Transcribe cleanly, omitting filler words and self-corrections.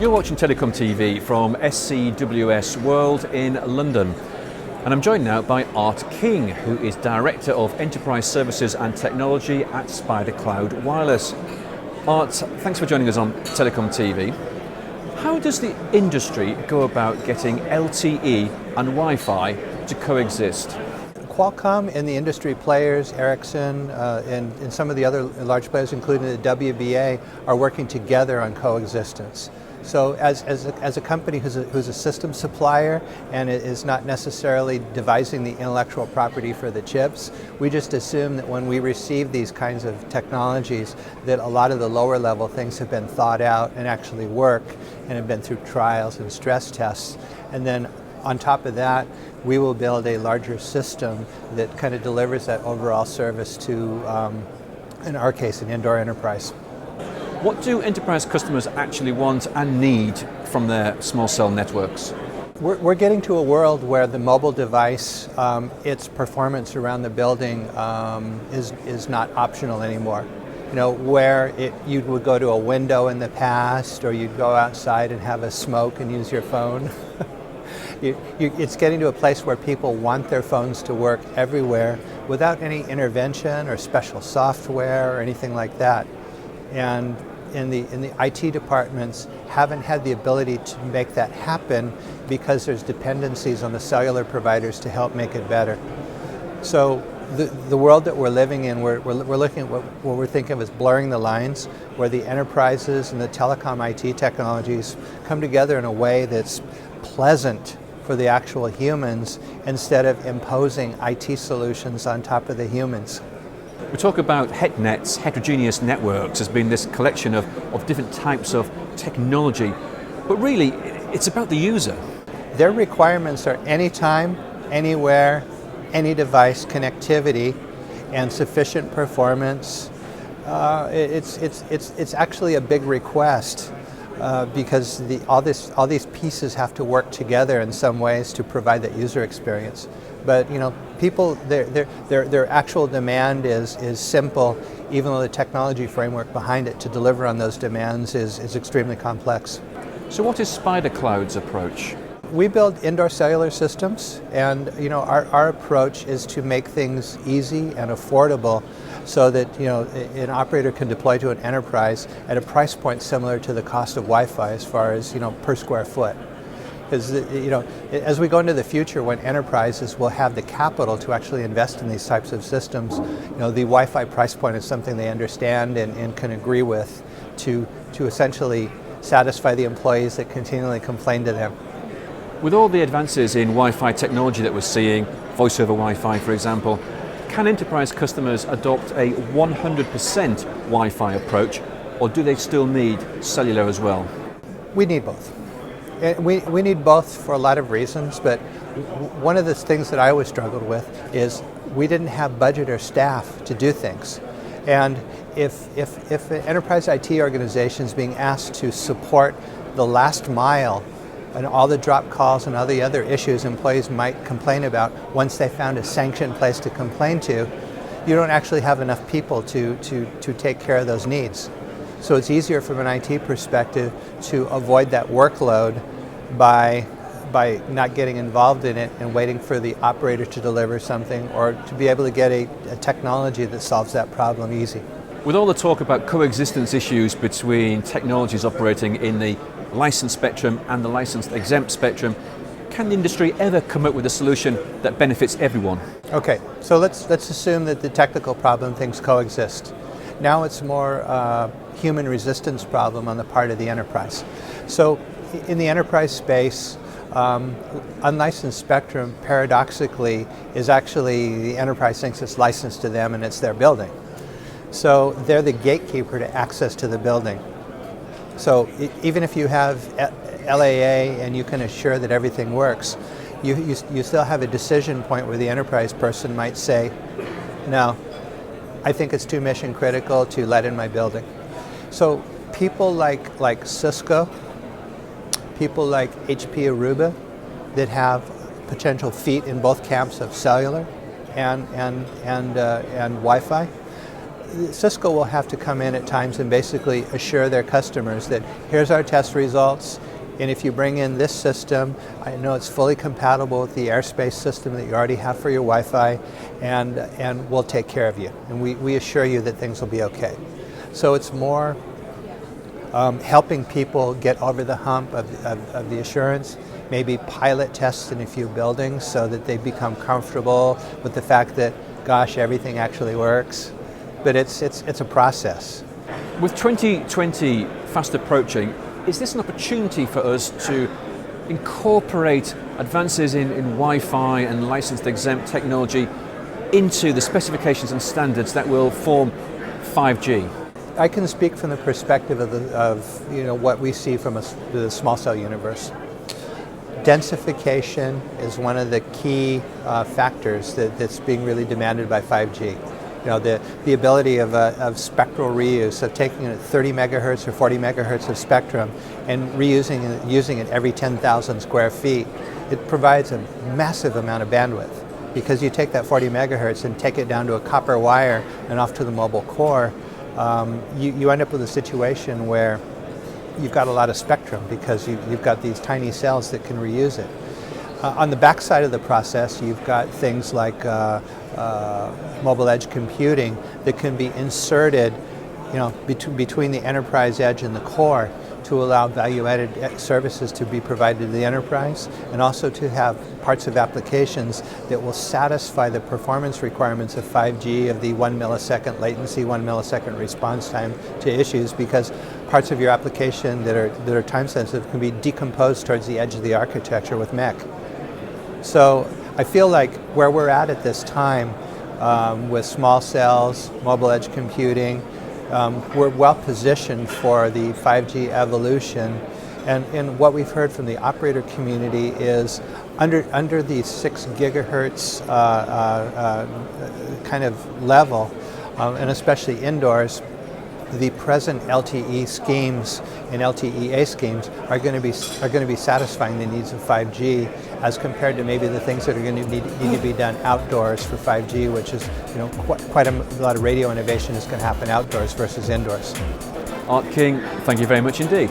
You're watching Telecom TV from SCWS World in London. And I'm joined now by Art King, who is Director of Enterprise Services and Technology at SpiderCloud Wireless. Art, thanks for joining us on Telecom TV. How does the industry go about getting LTE and Wi-Fi to coexist? Qualcomm and the industry players, Ericsson, and some of the other large players, including the WBA, are working together on coexistence. So as a company who's a system supplier and is not necessarily devising the intellectual property for the chips, we just assume that when we receive these kinds of technologies that a lot of the lower level things have been thought out and actually work and have been through trials and stress tests. And then on top of that, we will build a larger system that kind of delivers that overall service to, in our case, an indoor enterprise. What do enterprise customers actually want and need from their small cell networks? We're getting to a world where the mobile device, its performance around the building is not optional anymore. You know, where you would go to a window in the past, or you'd go outside and have a smoke and use your phone. It's getting to a place where people want their phones to work everywhere without any intervention or special software or anything like that. And in the IT departments haven't had the ability to make that happen because there's dependencies on the cellular providers to help make it better. So the world that we're living in, we're looking at what we're thinking of as blurring the lines, where the enterprises and the telecom IT technologies come together in a way that's pleasant for the actual humans instead of imposing IT solutions on top of the humans. We talk about HetNets, heterogeneous networks, as being this collection of different types of technology, but really it's about the user. Their requirements are anytime, anywhere, any device connectivity and sufficient performance. It's actually a big request because all these pieces have to work together in some ways to provide that user experience. But you know, people, their actual demand is simple, even though the technology framework behind it to deliver on those demands is extremely complex. So what is SpiderCloud's approach? We build indoor cellular systems, and you know, our approach is to make things easy and affordable so that, you know, an operator can deploy to an enterprise at a price point similar to the cost of Wi-Fi as far as, you know, per square foot. Because, you know, as we go into the future, when enterprises will have the capital to actually invest in these types of systems, you know, the Wi-Fi price point is something they understand and can agree with to essentially satisfy the employees that continually complain to them. With all the advances in Wi-Fi technology that we're seeing, voice over Wi-Fi for example, can enterprise customers adopt a 100% Wi-Fi approach, or do they still need cellular as well? We need both. We need both for a lot of reasons, but one of the things that I always struggled with is we didn't have budget or staff to do things. And if an enterprise IT organization is being asked to support the last mile and all the drop calls and all the other issues employees might complain about once they found a sanctioned place to complain to, you don't actually have enough people to take care of those needs. So it's easier from an IT perspective to avoid that workload by not getting involved in it and waiting for the operator to deliver something, or to be able to get a technology that solves that problem easy. With all the talk about coexistence issues between technologies operating in the licensed spectrum and the licensed exempt spectrum, can the industry ever come up with a solution that benefits everyone? Okay, so let's assume that the technical problem things coexist. Now it's more human resistance problem on the part of the enterprise. So in the enterprise space, unlicensed spectrum paradoxically is actually the enterprise thinks it's licensed to them and it's their building. So they're the gatekeeper to access to the building. So even if you have LAA and you can assure that everything works, you still have a decision point where the enterprise person might say, no, I think it's too mission critical to let in my building. So people like Cisco, people like HP Aruba that have potential feet in both camps of cellular and Wi-Fi, Cisco will have to come in at times and basically assure their customers that here's our test results, and if you bring in this system, I know it's fully compatible with the airspace system that you already have for your Wi-Fi, and we'll take care of you. And we assure you that things will be okay. So it's more helping people get over the hump of the assurance, maybe pilot tests in a few buildings so that they become comfortable with the fact that, gosh, everything actually works. But it's a process. With 2020 fast approaching, is this an opportunity for us to incorporate advances in Wi-Fi and licensed exempt technology into the specifications and standards that will form 5G? I can speak from the perspective of what we see from the small cell universe. Densification is one of the key factors that's being really demanded by 5G. The ability of spectral reuse, of taking it at 30 megahertz or 40 megahertz of spectrum and using it every 10,000 square feet, it provides a massive amount of bandwidth. Because you take that 40 megahertz and take it down to a copper wire and off to the mobile core, you end up with a situation where you've got a lot of spectrum because you've got these tiny cells that can reuse it. On the back side of the process, you've got things like mobile edge computing that can be inserted, between the enterprise edge and the core to allow value-added services to be provided to the enterprise, and also to have parts of applications that will satisfy the performance requirements of 5G, of the 1 millisecond latency, 1 millisecond response time to issues, because parts of your application that are time sensitive can be decomposed towards the edge of the architecture with MEC. So I feel like where we're at this time with small cells, mobile edge computing, we're well positioned for the 5G evolution. And what we've heard from the operator community is under the 6 gigahertz kind of level, and especially indoors, the present LTE schemes and LTE-A schemes are going to be satisfying the needs of 5G, as compared to maybe the things that are going to need to be done outdoors for 5G, which is quite a lot of radio innovation is going to happen outdoors versus indoors. Art King, thank you very much indeed.